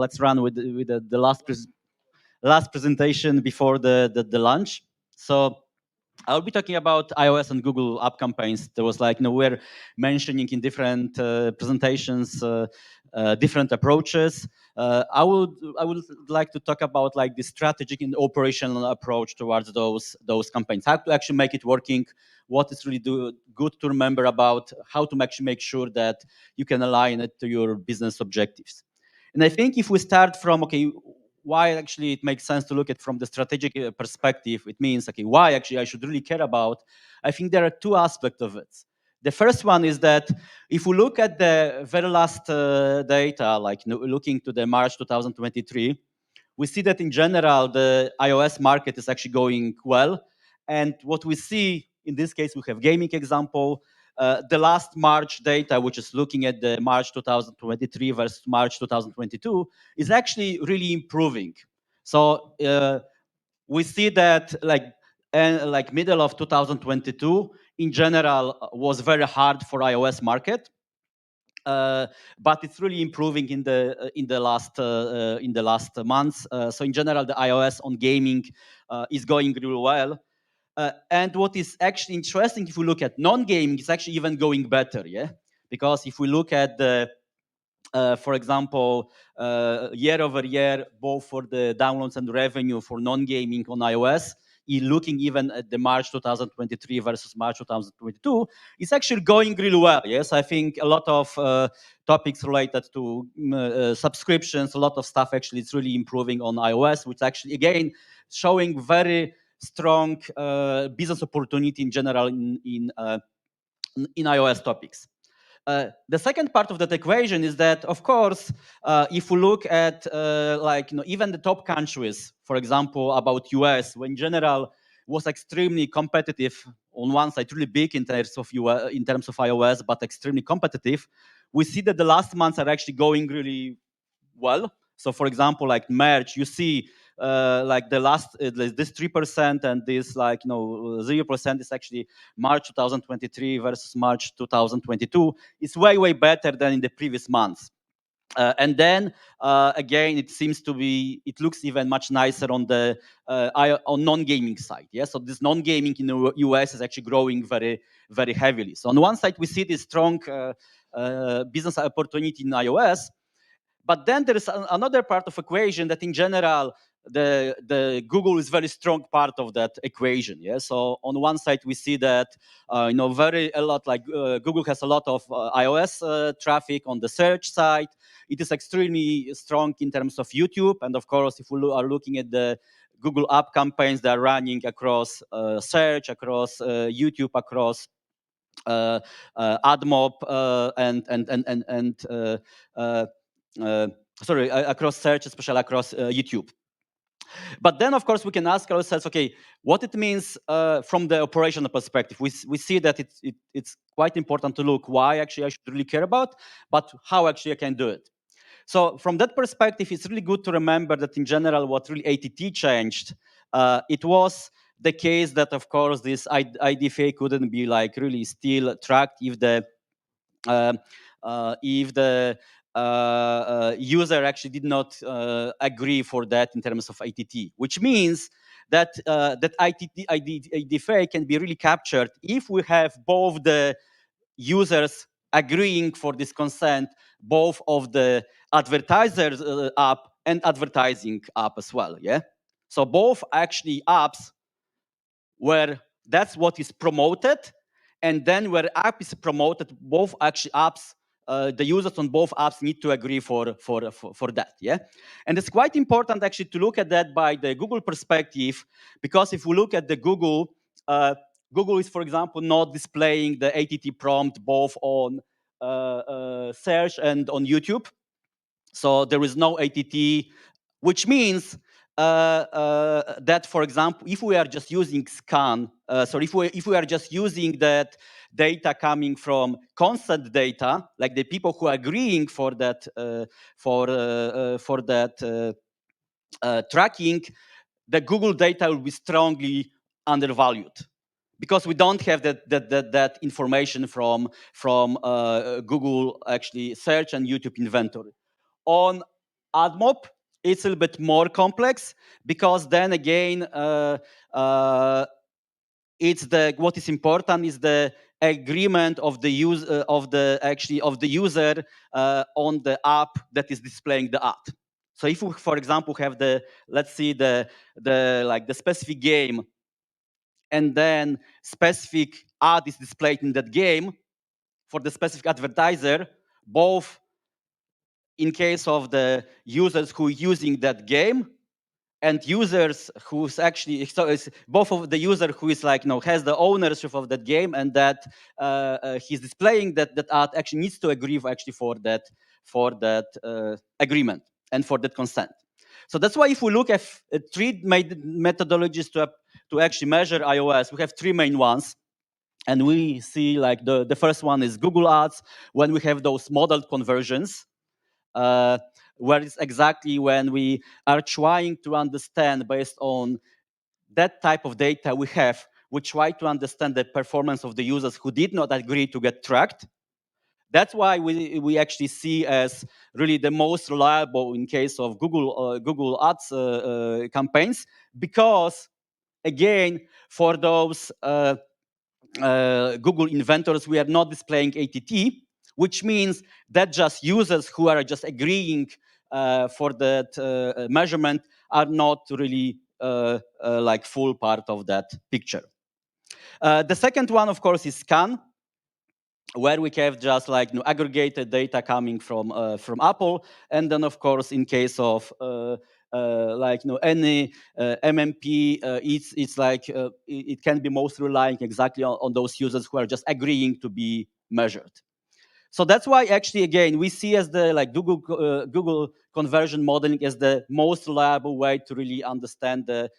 let's run with the last presentation before the lunch. So I'll be talking about iOS and Google app campaigns. There was we're mentioning in different presentations different approaches. I would like to talk about the strategic and operational approach towards those campaigns. How to actually make it working. What is really good to remember about how to actually make sure that you can align it to your business objectives. And I think if we start from why actually it makes sense to look at from the strategic perspective, it means why actually I should really care about. I think there are two aspects of it. The first one is that if we look at the very last data, looking to the March 2023, we see that in general the iOS market is actually going well. And what we see in this case, we have gaming example. The last March data, which is looking at the March 2023 versus March 2022, is actually really improving. So we see that middle of 2022 in general was very hard for iOS market. But it's really improving in the last months. So in general, the iOS on gaming is going really well. And what is actually interesting, if we look at non-gaming, it's actually even going better, yeah? Because if we look at the, for example, year over year, both for the downloads and revenue for non-gaming on iOS, looking even at the March 2023 versus March 2022, it's actually going really well. Yes, I think a lot of topics related to subscriptions, a lot of stuff actually is really improving on iOS, which actually, again, showing very strong business opportunity in general in iOS topics. The second part of that equation is that, of course, if we look at even the top countries, for example, about US, when in general was extremely competitive on one side, really big in terms of iOS, but extremely competitive, we see that the last months are actually going really well. So, for example, like March, you see the last this 3% and this 0% is actually March 2023 versus March 2022. It's way better than in the previous months. And then again, it looks even much nicer on the on non-gaming side. Yeah, so this non-gaming in the US is actually growing very heavily. So on one side, we see this strong business opportunity in iOS. But then there is another part of equation that in general, the Google is very strong part of that equation. Yeah. So on one side, we see that Google has a lot of iOS traffic on the search side. It is extremely strong in terms of YouTube, and of course, if we are looking at the Google app campaigns that are running across search, across YouTube, across AdMob across search, especially across YouTube. But then, of course, we can ask ourselves, okay, what it means from the operational perspective. We see that it's quite important to look why actually I should really care about, but how actually I can do it. So from that perspective, it's really good to remember that in general, what really ATT changed, it was the case that, of course, this IDFA couldn't be really still tracked if the user actually did not agree for that in terms of ATT, which means that that IDFA can be really captured if we have both the users agreeing for this consent, both of the advertisers app and advertising app as well. Yeah. So both actually apps where that's what is promoted, and then where app is promoted, both actually apps, the users on both apps need to agree for that. Yeah, and it's quite important actually to look at that by the Google perspective, because if we look at the Google, Google is, for example, not displaying the ATT prompt both on search and on YouTube. So there is no ATT, which means that, for example, if we are just using SKAN, if we are just using that data coming from consent data, like the people who are agreeing for that tracking, the Google data will be strongly undervalued, because we don't have that information from Google actually search and YouTube inventory. On AdMob, it's a little bit more complex because then again, it's what is important is the agreement of the user on the app that is displaying the ad. So if we, for example, have let's see the specific game, and then specific ad is displayed in that game for the specific advertiser, both in case of the users who are using that game and users who's actually, so it's both of the user who is like, has the ownership of that game, and that he's displaying that ad actually needs to agree actually for that agreement and for that consent. So that's why if we look at three methodologies to actually measure iOS, we have three main ones. And we see like the first one is Google Ads, when we have those modeled conversions, where it's exactly when we are trying to understand based on that type of data we have, we try to understand the performance of the users who did not agree to get tracked. That's why we actually see as really the most reliable in case of Google Ads campaigns, because again, for those Google inventors, we are not displaying ATT, which means that just users who are just agreeing for that measurement are not really like full part of that picture. The second one, of course, is SKAN, where we have just like aggregated data coming from Apple, and then of course in case of like any MMP, it's like it can be most relying exactly on those users who are just agreeing to be measured. So that's why actually again we see as the like Google conversion modeling as the most reliable way to really understand the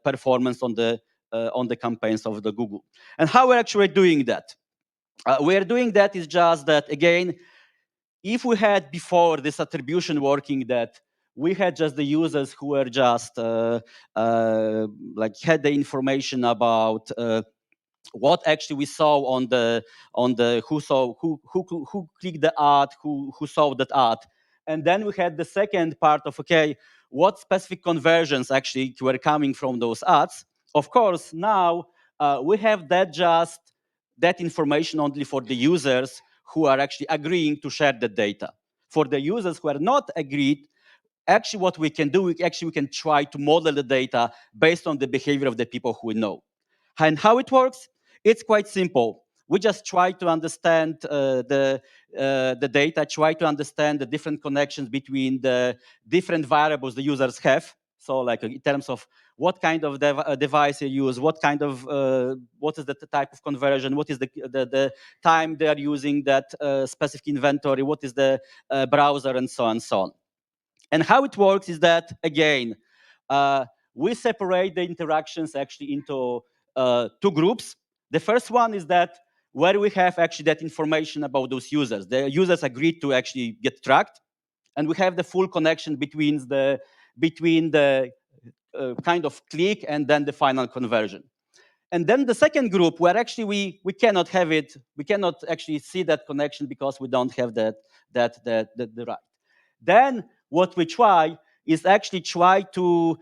performance on the campaigns of the Google. And how we're actually doing that? We're doing that is just that, again, if we had before this attribution working, that we had just the users who were just like had the information about what actually we saw on the who clicked the ad, who saw that ad. And then we had the second part of, okay, what specific conversions actually were coming from those ads. Of course, now we have that information only for the users who are actually agreeing to share the data. For the users who are not agreed, actually what we can do, we can try to model the data based on the behavior of the people who we know. And how it works? It's quite simple. We just try to understand the data, try to understand the different connections between the different variables the users have. So like in terms of what kind of device you use, what is the type of conversion, what is the time they are using that specific inventory, what is the browser, and so on and so on. And how it works is that, again, we separate the interactions actually into two groups. The first one is that where we have actually that information about those users. The users agreed to actually get tracked, and we have the full connection between the kind of click and then the final conversion. And then the second group, where actually we cannot have it, we cannot actually see that connection because we don't have the right. Then what we try is actually try to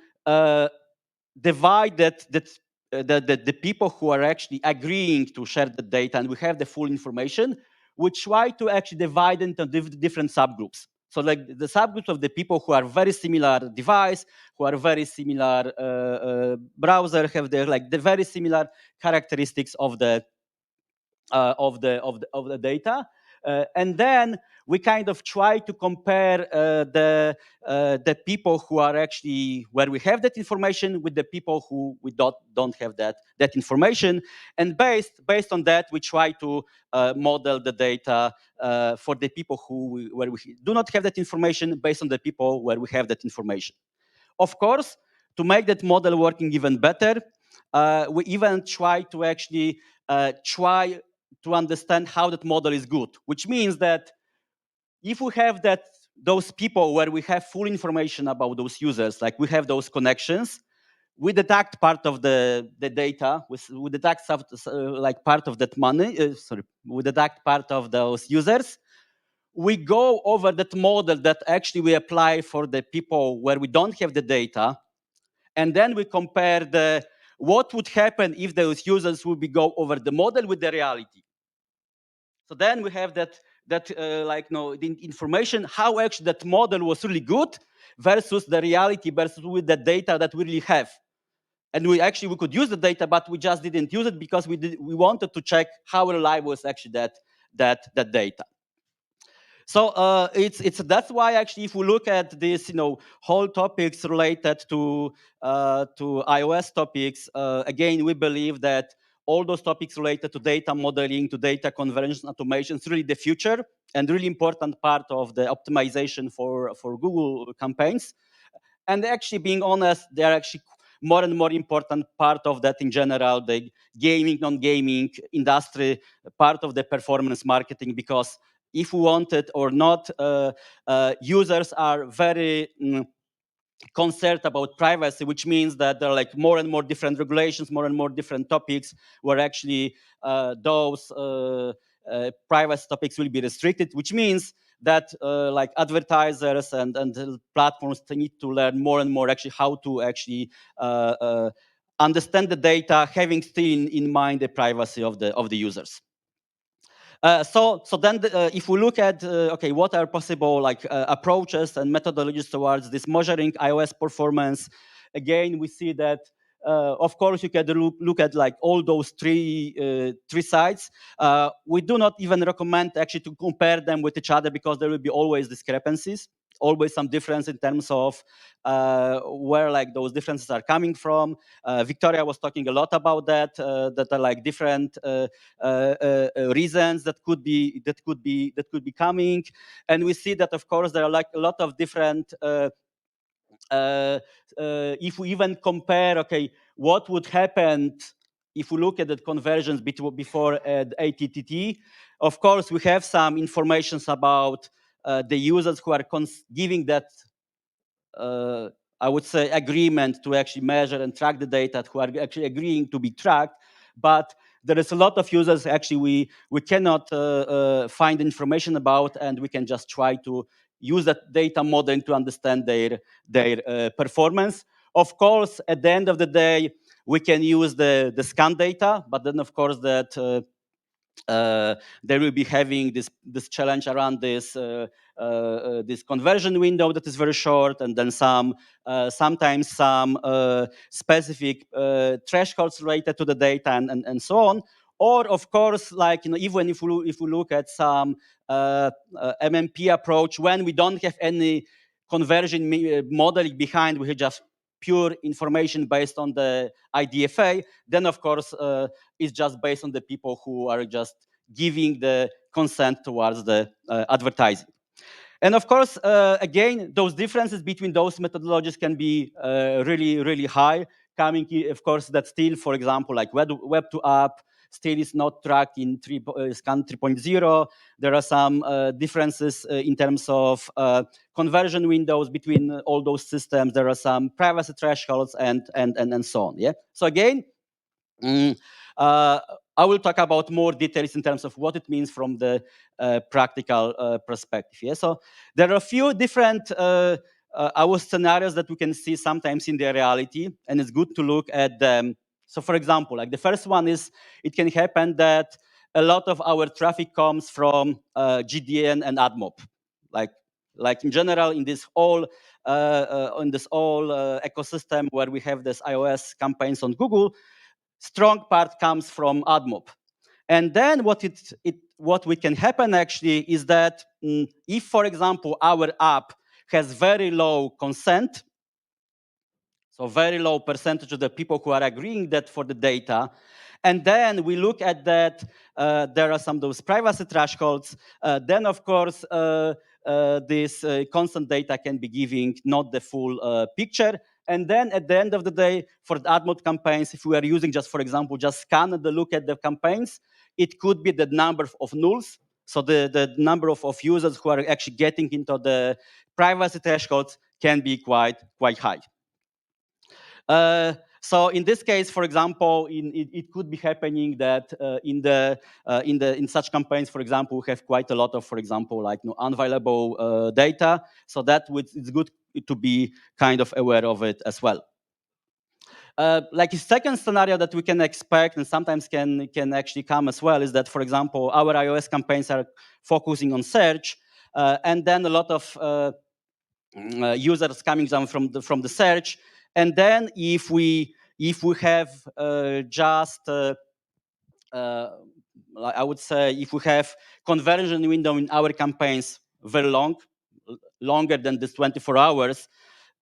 divide the people who are actually agreeing to share the data, and we have the full information. We try to actually divide into different subgroups. So like the subgroups of the people who are very similar device, who are very similar browser, have the very similar characteristics of the data. And then we kind of try to compare the people who are actually where we have that information with the people who we don't have that information. And based on that, we try to model the data for the people where we do not have that information, based on the people where we have that information. Of course, to make that model working even better, we even try to actually try to understand how that model is good, which means that if we have those people where we have full information about those users, like we have those connections, we detect part of the data, we detect like part of that money, we detect part of those users, we go over that model that actually we apply for the people where we don't have the data, and then we compare what would happen if those users would be go over the model with the reality. So then we have the information how actually that model was really good versus the reality versus with the data that we really have. And we could use the data, but we just didn't use it because we wanted to check how reliable was actually that data. So that's why actually, if we look at this, whole topics related to iOS topics, again, we believe that all those topics related to data modeling, to data convergence automation is really the future and really important part of the optimization for Google campaigns. And actually, being honest, they're actually more and more important part of that in general, the gaming, non-gaming industry, part of the performance marketing, because if we want it or not, users are very concerned about privacy, which means that there are like more and more different regulations, more and more different topics where actually those privacy topics will be restricted, which means that like advertisers and platforms need to learn more and more actually how to actually understand the data, having still in mind the privacy of the users. So then, if we look at okay, what are possible like approaches and methodologies towards this measuring iOS performance? Again, we see that of course you can look at like all those three sides. We do not even recommend actually to compare them with each other because there will be always discrepancies, always some difference in terms of where like those differences are coming from. Victoria was talking a lot about that. That are like different reasons that could be coming, and we see that of course there are like a lot of different. If we even compare, okay, what would happen if we look at the conversions before ATTT? Of course, we have some information about the users who are giving that, I would say, agreement to actually measure and track the data, who are actually agreeing to be tracked. But there is a lot of users actually we cannot find information about, and we can just try to use that data modeling to understand their performance. Of course, at the end of the day, we can use the SKAN data, but then of course that they will be having this challenge around this conversion window that is very short, and then sometimes some specific thresholds related to the data and so on. Or of course, like even if we look at some MMP approach, when we don't have any conversion modeling behind, we have just pure information based on the IDFA, then of course it's just based on the people who are just giving the consent towards the advertising. And of course, again, those differences between those methodologies can be really, really high. Coming, of course, that still, for example, like web to app, still is not tracked in SKAN 3.0. There are some differences in terms of conversion windows between all those systems. There are some privacy thresholds and so on. Yeah. So again, I will talk about more details in terms of what it means from the practical perspective. Yeah? So there are a few different our scenarios that we can see sometimes in the reality, and it's good to look at them. So for example, like the first one is, it can happen that a lot of our traffic comes from GDN and AdMob. Like in general, in this whole ecosystem where we have this iOS campaigns on Google, strong part comes from AdMob. And then what we can happen actually is that if, for example, our app has very low consent, so very low percentage of the people who are agreeing that for the data, and then we look at that, there are some of those privacy thresholds, then of course this consent data can be giving not the full picture. And then at the end of the day, for the AdMob campaigns, if we are using just, for example, just scan and look at the campaigns, it could be the number of nulls. So the number of users who are actually getting into the privacy thresholds can be quite high. So in this case, for example, it could be happening that in such campaigns, for example, we have quite a lot of, for example, like unavailable data. So it's good to be kind of aware of it as well. Like a second scenario that we can expect and sometimes can actually come as well is that, for example, our iOS campaigns are focusing on search, and then a lot of users coming down from the search, and then if we have just I would say if we have conversion window in our campaigns very long, longer than this 24 hours,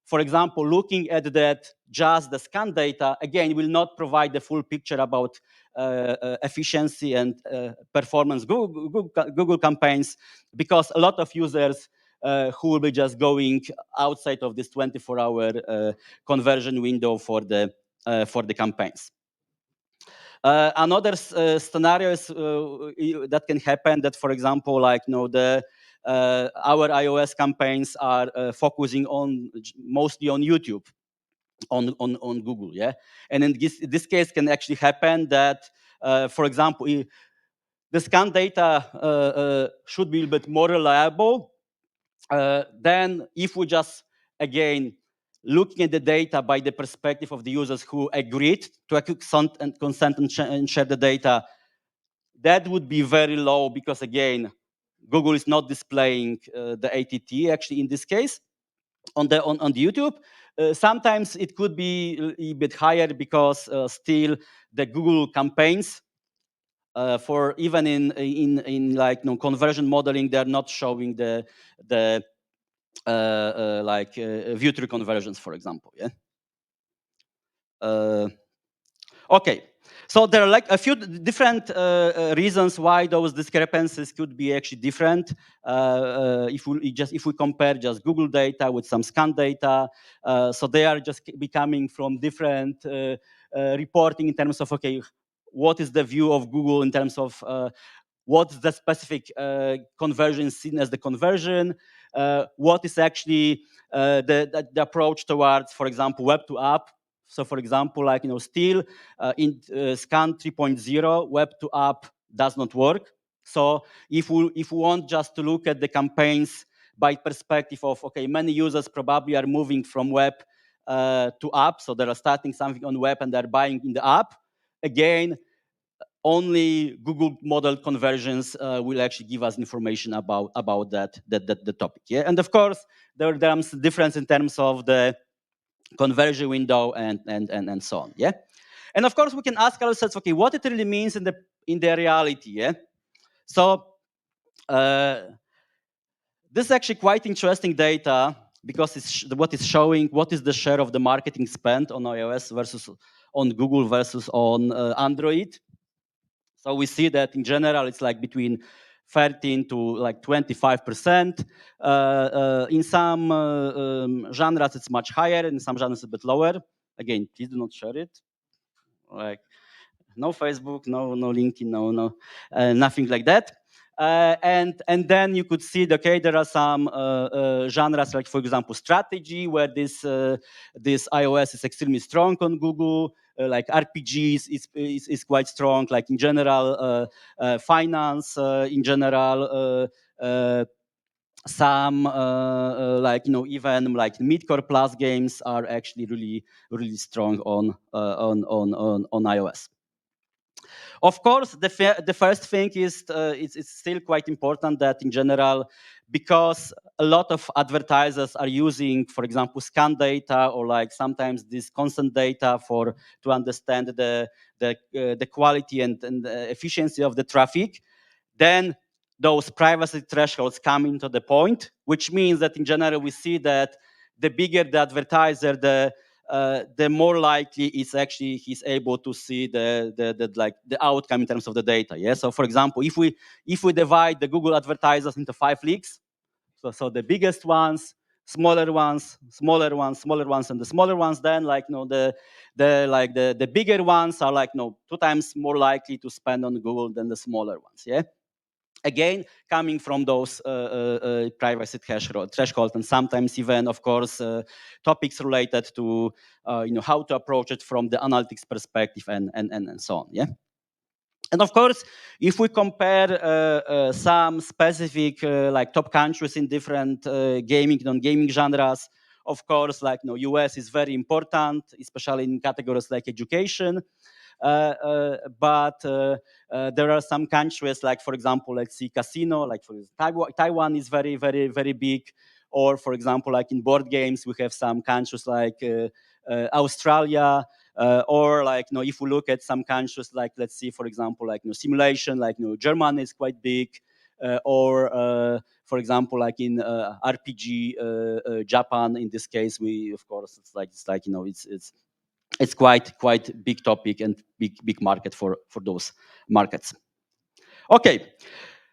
for example, looking at that just the scan data, again, will not provide the full picture about efficiency and performance Google campaigns, because a lot of users who will be just going outside of this 24-hour conversion window for the campaigns. Another scenario is, that can happen that, for example, like our iOS campaigns are focusing on mostly on YouTube, on Google, yeah. And in this case, can actually happen that, for example, the scan data should be a bit more reliable. Then, if we just again looking at the data by the perspective of the users who agreed to consent and share the data, that would be very low because again, Google is not displaying the ATT actually in this case on the YouTube. Sometimes it could be a bit higher because still the Google campaigns for even in like conversion modeling, they're not showing the view through conversions, for example. Yeah. Okay. So there are like a few different reasons why those discrepancies could be actually different. If we compare just Google data with some scan data, so they are just becoming from different reporting in terms of, okay, what is the view of Google in terms of what's the specific conversion seen as the conversion, what is actually the approach towards, for example, web to app. So, for example, like still in SKAN 3.0, web to app does not work. So, if we want just to look at the campaigns by perspective of, okay, many users probably are moving from web to app, so they're starting something on web and they're buying in the app. Again, only Google model conversions will actually give us information about the topic. Yeah, and of course there are some difference in terms of the conversion window and so on. Yeah, and of course we can ask ourselves, okay, what it really means in the reality. Yeah, so this is actually quite interesting data because what it's showing what is the share of the marketing spent on iOS versus on Google versus on Android. So we see that in general, it's like between 13 to like 25%. In some genres, it's much higher. In some genres, a bit lower. Again, please do not share it. Like no Facebook, no LinkedIn, no nothing like that. And then you could see that, okay, there are some genres like, for example, strategy, where this iOS is extremely strong on Google. Like RPGs is quite strong. Like in general, finance, in general. Some like even like mid-core plus games are actually really strong on iOS. Of course, the first thing is it's still quite important that in general, because a lot of advertisers are using, for example, scan data or like sometimes this consent data to understand the quality and the efficiency of the traffic, then those privacy thresholds come into the point, which means that in general we see that the bigger the advertiser, the more likely it's actually he's able to see the outcome in terms of the data. Yeah. So for example, if we divide the Google advertisers into 5 leagues, so the biggest ones, smaller ones, smaller ones, smaller ones, and the smaller ones, then the bigger ones are 2 times more likely to spend on Google than the smaller ones. Yeah. Again, coming from those privacy threshold, and sometimes even, of course, topics related to how to approach it from the analytics perspective and so on. Yeah. And of course, if we compare some specific like top countries in different gaming, non-gaming genres, of course, like US is very important, especially in categories like education. But there are some countries, like for example, let's see, casino, like for Taiwan is very, very, very big. Or for example, like in board games, we have some countries like Australia, or like if we look at some countries, like let's see, for example, like simulation, like Germany is quite big, or for example, like in RPG, Japan. In this case, we of course it's like it's quite big topic and big market for those markets. Okay,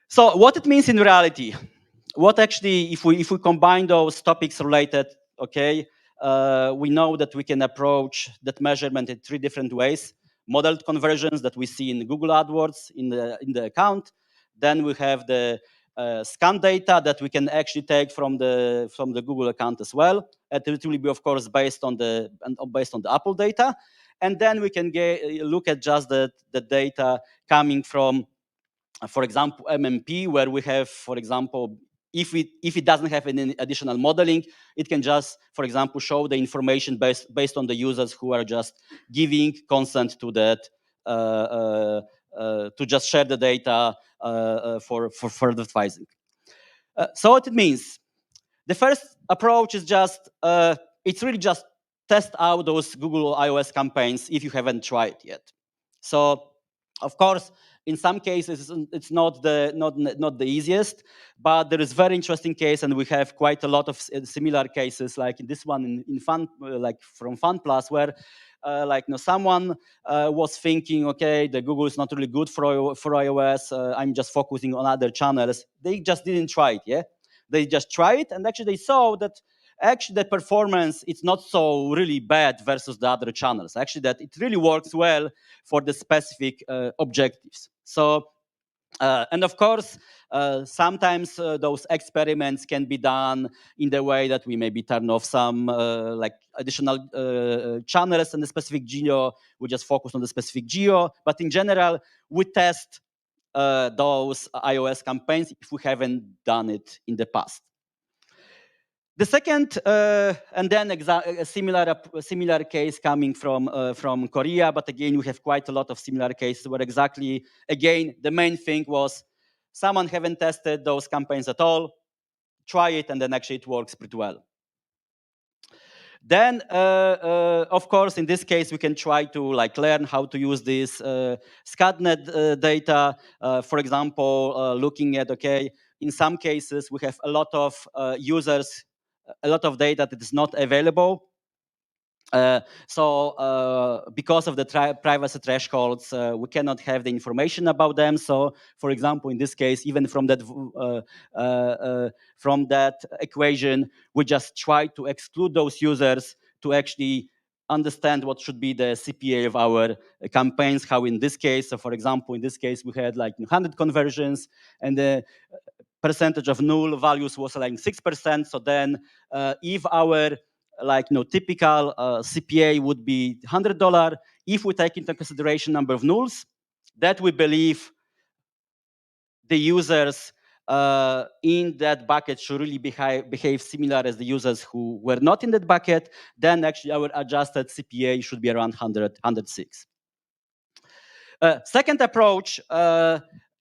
so what it means in reality, what actually, if we combine those topics related, okay, we know that we can approach that measurement in 3 different ways. Modeled conversions that we see in Google AdWords in the account. Then we have the SKAN data that we can actually take from the Google account as well. It will be, of course, based on the Apple data, and then we can look at just the data coming from, for example, MMP, where we have, for example, if it doesn't have any additional modeling, it can just, for example, show the information based on the users who are just giving consent to that, to just share the data for further advising. So what it means, the first approach is just, it's really just test out those Google iOS campaigns if you haven't tried yet. So, of course, in some cases it's not the easiest, but there is very interesting case, and we have quite a lot of similar cases, like in this one in Fun, like from Fun Plus, where someone was thinking, okay, the Google is not really good for iOS. I'm just focusing on other channels. They just didn't try it. Yeah, they just try it, and actually they saw that actually the performance it's not so really bad versus the other channels. Actually, that it really works well for the specific objectives. So. And of course, sometimes those experiments can be done in the way that we maybe turn off some like additional channels in the specific geo. We just focus on the specific geo. But in general, we test those iOS campaigns if we haven't done it in the past. The second, and then a similar case coming from Korea, but again, we have quite a lot of similar cases where exactly, again, the main thing was someone haven't tested those campaigns at all, try it, and then actually it works pretty well. Then, of course, in this case, we can try to learn how to use this SCADNet data. For example, looking at, okay, in some cases, we have a lot of users, a lot of data that is not available. Because of the privacy thresholds, we cannot have the information about them. So, for example, in this case, even from that equation, we just try to exclude those users to actually understand what should be the CPA of our campaigns. How in this case, so for example, in this case, we had 100 conversions, and the percentage of null values was 6%. So then, if our typical CPA would be $100, if we take into consideration number of nulls, that we believe the users in that bucket should really behave similar as the users who were not in that bucket, then actually our adjusted CPA should be around 106. Second approach,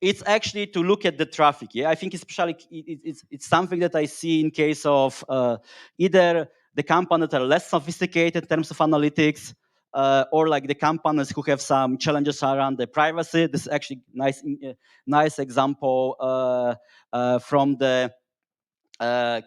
it's actually to look at the traffic. Yeah, I think especially it's something that I see in case of either the companies that are less sophisticated in terms of analytics, or the companies who have some challenges around the privacy. This is actually nice example from the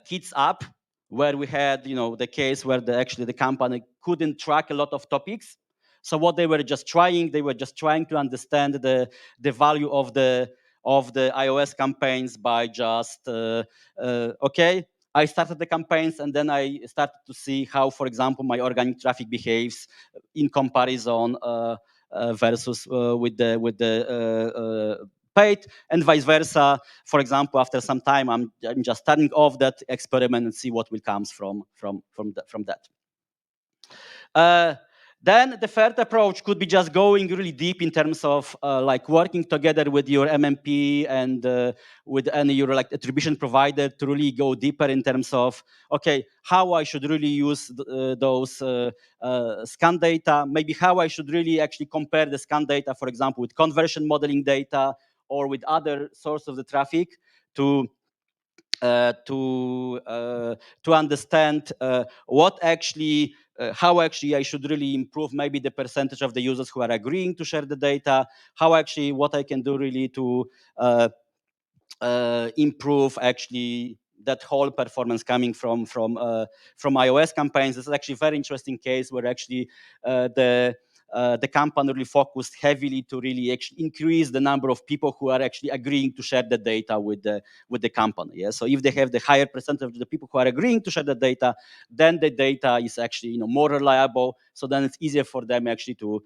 Kids app, where we had the case where the company couldn't track a lot of topics. So what they were just trying to understand the value of the iOS campaigns by just okay, I started the campaigns, and then I started to see how, for example, my organic traffic behaves in comparison versus with the paid, and vice versa. For example, after some time, I'm just turning off that experiment and see what will comes from that. Then the third approach could be just going really deep in terms of like working together with your MMP and with any your like attribution provider to really go deeper in terms of, okay, how I should really use those scan data, maybe how I should really actually compare the scan data, for example, with conversion modeling data or with other source of the traffic to uh, to uh, to understand what actually how actually I should really improve maybe the percentage of the users who are agreeing to share the data, how actually what I can do really to improve actually that whole performance coming from iOS campaigns. This is actually a very interesting case where actually the company really focused heavily to really actually increase the number of people who are actually agreeing to share the data with the company. Yeah. So if they have the higher percentage of the people who are agreeing to share the data, then the data is actually more reliable. So then it's easier for them actually to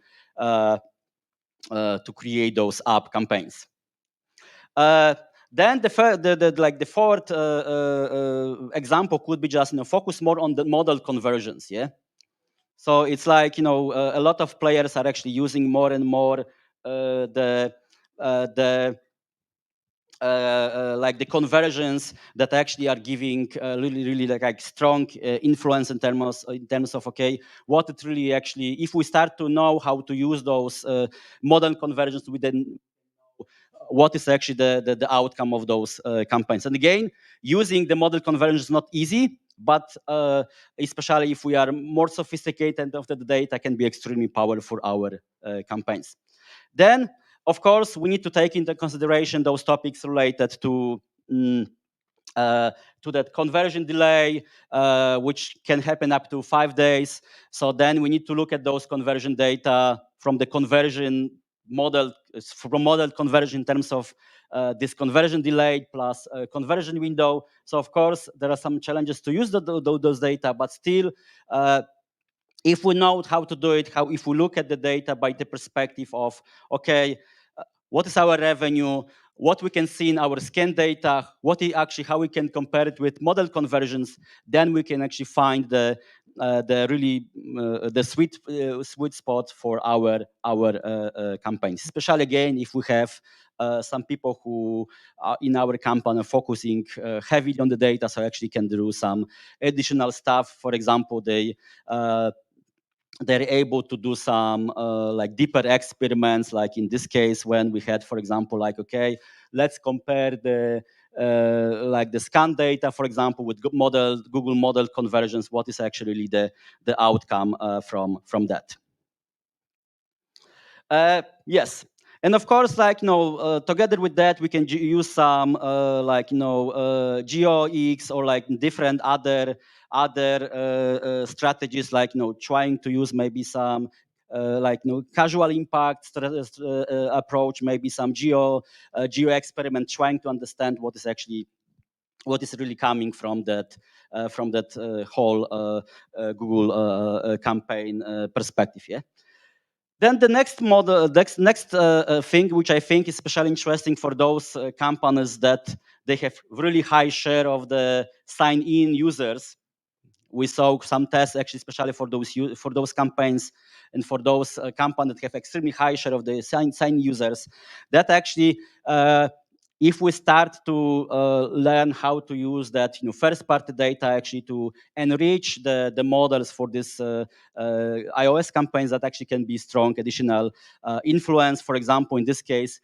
create those app campaigns. Uh, then the fourth example could be just focus more on the model conversions. Yeah. So it's like a lot of players are actually using more and more the like the conversions that actually are giving really like strong influence in terms of okay, what it really actually, if we start to know how to use those model conversions, we then what is actually the outcome of those campaigns. And again, using the model conversion is not easy, but especially if we are more sophisticated of the data, can be extremely powerful for our campaigns. Then, of course, we need to take into consideration those topics related to that conversion delay, which can happen up to 5 days. So then we need to look at those conversion data from the conversion model, from model conversion in terms of this conversion delay plus conversion window. So of course, there are some challenges to use those data, but still, if we know how to do it, if we look at the data by the perspective of, okay, what is our revenue, what we can see in our scan data, how we can compare it with model conversions, then we can actually find the really the sweet spot for our campaigns. Especially again, if we have some people who are in our company focusing heavily on the data, so actually can do some additional stuff. For example, they're able to do some like deeper experiments, like in this case when we had, for example, like, okay, let's compare the like the scan data, for example, with Google model conversions. What is actually the outcome from that? Yes. And of course, like, together with that, we can use some like, GeoX or like different other strategies, like, trying to use maybe some like, casual impact approach, maybe some geo experiment, trying to understand what is really coming from that whole Google campaign perspective. Yeah. Then the next model, next thing, which I think is especially interesting for those companies that they have really high share of the sign-in users. We saw some tests actually, especially for those campaigns and for those companies that have extremely high share of the sign users. That actually, if we start to learn how to use that first-party data actually to enrich the models for this iOS campaigns, that actually can be strong additional influence. For example, in this case,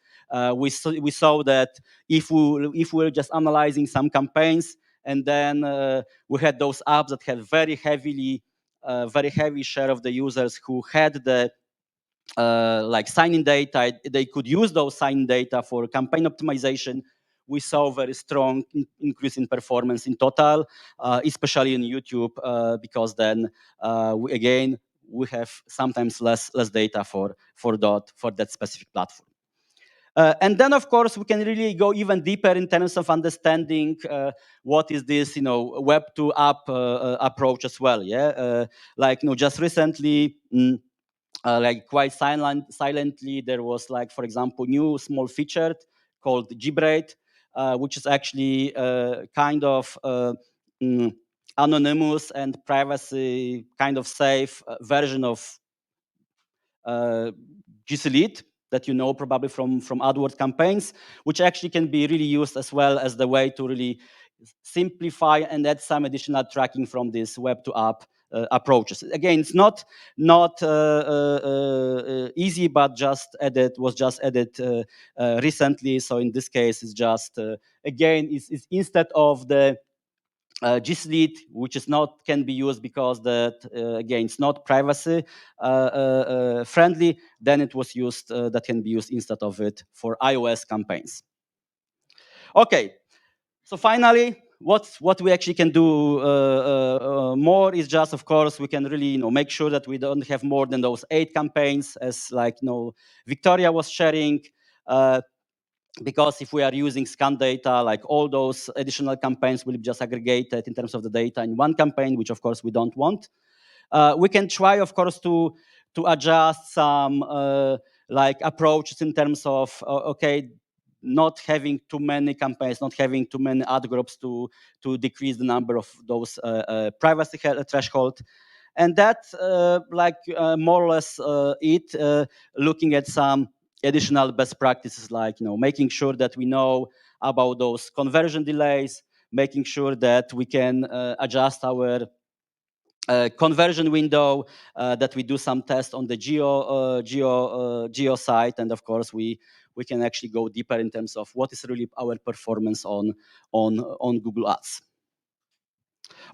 we saw that if we're just analyzing some campaigns, and then we had those apps that had very heavy share of the users who had the like sign-in data. They could use those sign-in data for campaign optimization. We saw very strong increase in performance in total, especially in YouTube, because then we have sometimes less data for that specific platform. And then, of course, we can really go even deeper in terms of understanding what is this, web to app approach as well. Yeah, like just recently. Like quite silently, there was like, for example, new small feature called GBraid, which is actually kind of anonymous and privacy kind of safe version of G Suite that you know probably from AdWords campaigns, which actually can be really used as well as the way to really simplify and add some additional tracking from this web to app approaches. Again, it's not easy, but was just added recently. So in this case, it's just again, it's instead of the G Suite, which is not can be used because that again it's not privacy friendly. Then it was used that can be used instead of it for iOS campaigns. Okay, so finally, what we actually can do more is just, of course, we can really make sure that we don't have more than those 8 campaigns, as like Victoria was sharing. Because if we are using SKAN data, like all those additional campaigns will be just aggregated in terms of the data in one campaign, which of course we don't want. We can try, of course, to adjust some like approaches in terms of okay, not having too many campaigns, not having too many ad groups to decrease the number of those privacy threshold. And that's more or less it. Looking at some additional best practices, like making sure that we know about those conversion delays, making sure that we can adjust our conversion window, that we do some tests on the geo site, and of course we can actually go deeper in terms of what is really our performance on Google Ads.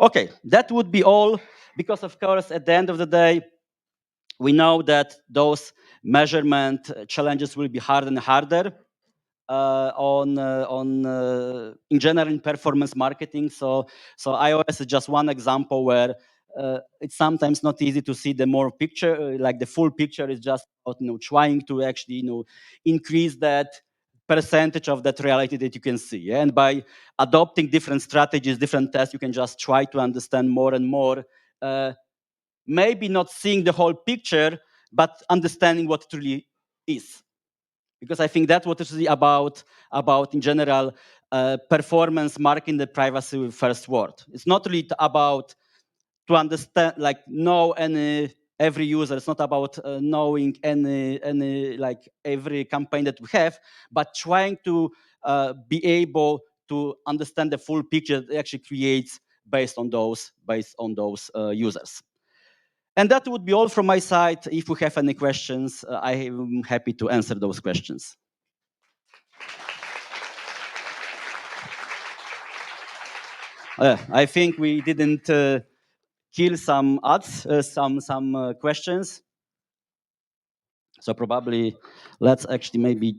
Okay, that would be all, because of course at the end of the day, we know that those measurement challenges will be harder and harder in general in performance marketing. So iOS is just one example where it's sometimes not easy to see the more picture, like the full picture is just about, trying to actually increase that percentage of that reality that you can see. Yeah? And by adopting different strategies, different tests, you can just try to understand more and more. Maybe not seeing the whole picture, but understanding what it really is. Because I think that's what it's really about in general, performance marketing, the privacy first word. It's not really about to understand, like know every user. It's not about knowing any like every campaign that we have, but trying to be able to understand the full picture that it actually creates based on those users. And that would be all from my side. If we have any questions, I am happy to answer those questions. I think we didn't kill some ads, some questions. So probably let's actually maybe.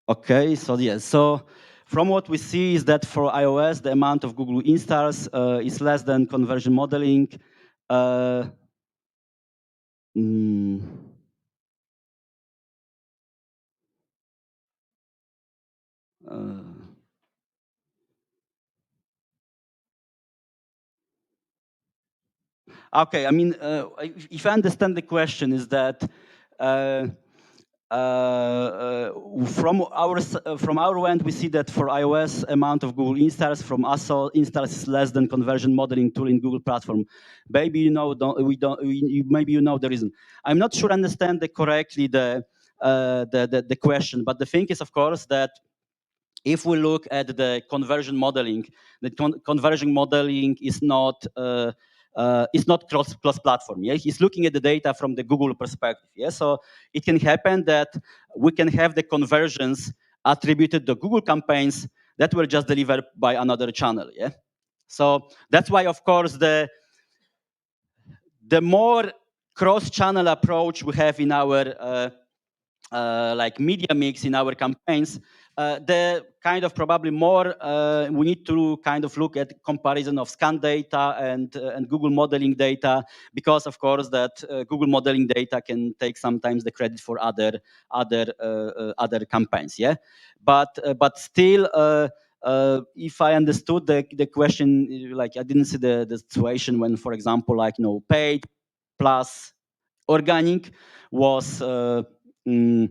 Okay, so yes, so from what we see is that for iOS, the amount of Google installs is less than conversion modeling. Mm, okay, I mean, if I understand the question, is that from our end, we see that for iOS, amount of Google installs from ASO installs is less than conversion modeling tool in Google platform. Maybe maybe you know the reason. I'm not sure I understand correctly the question, but the thing is, of course, that if we look at the conversion modeling, the conversion modeling is not cross-platform. Yeah, he's looking at the data from the Google perspective. Yeah, so it can happen that we can have the conversions attributed to Google campaigns that were just delivered by another channel. Yeah, so that's why, of course, the more cross-channel approach we have in our like media mix in our campaigns, the kind of probably more we need to kind of look at comparison of SKAN data and Google modeling data, because of course that Google modeling data can take sometimes the credit for other campaigns. Yeah, but still if I understood the question, like I didn't see the situation when, for example, like paid plus organic was mm,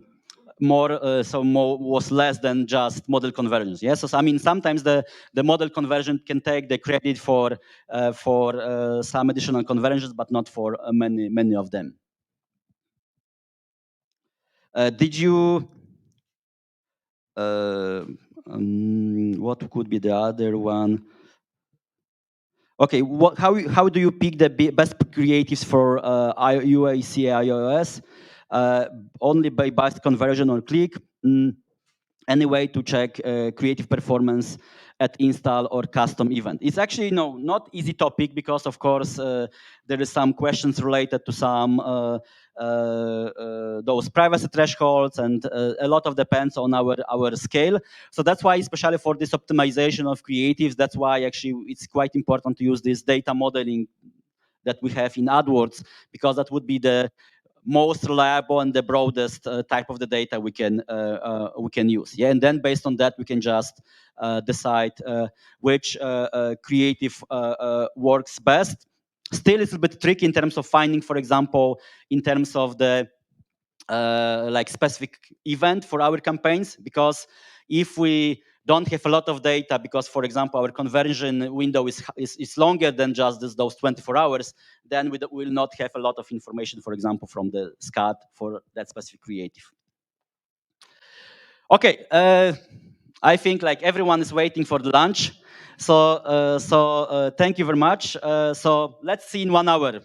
more more was less than just model conversions. Yes, so I mean sometimes the model conversion can take the credit for some additional conversions, but not for many of them. Did you? Uh, what could be the other one? Okay, how do you pick the best creatives for UAC iOS? Uh, Only by biased conversion or click? Any way to check creative performance at install or custom event? It's actually not easy topic because of course there is some questions related to some those privacy thresholds, and a lot of depends on our scale. So that's why, especially for this optimization of creatives, that's why actually it's quite important to use this data modeling that we have in AdWords, because that would be the most reliable and the broadest type of the data we can use. Yeah, and then based on that we can just decide which creative works best. Still, it's a bit tricky in terms of finding, for example, in terms of the like specific event for our campaigns, because if we don't have a lot of data, because for example our conversion window is longer than just those 24 hours, then we will not have a lot of information, for example, from the SCAD for that specific creative. Okay, I think like everyone is waiting for the lunch, so thank you very much. So let's see in 1 hour.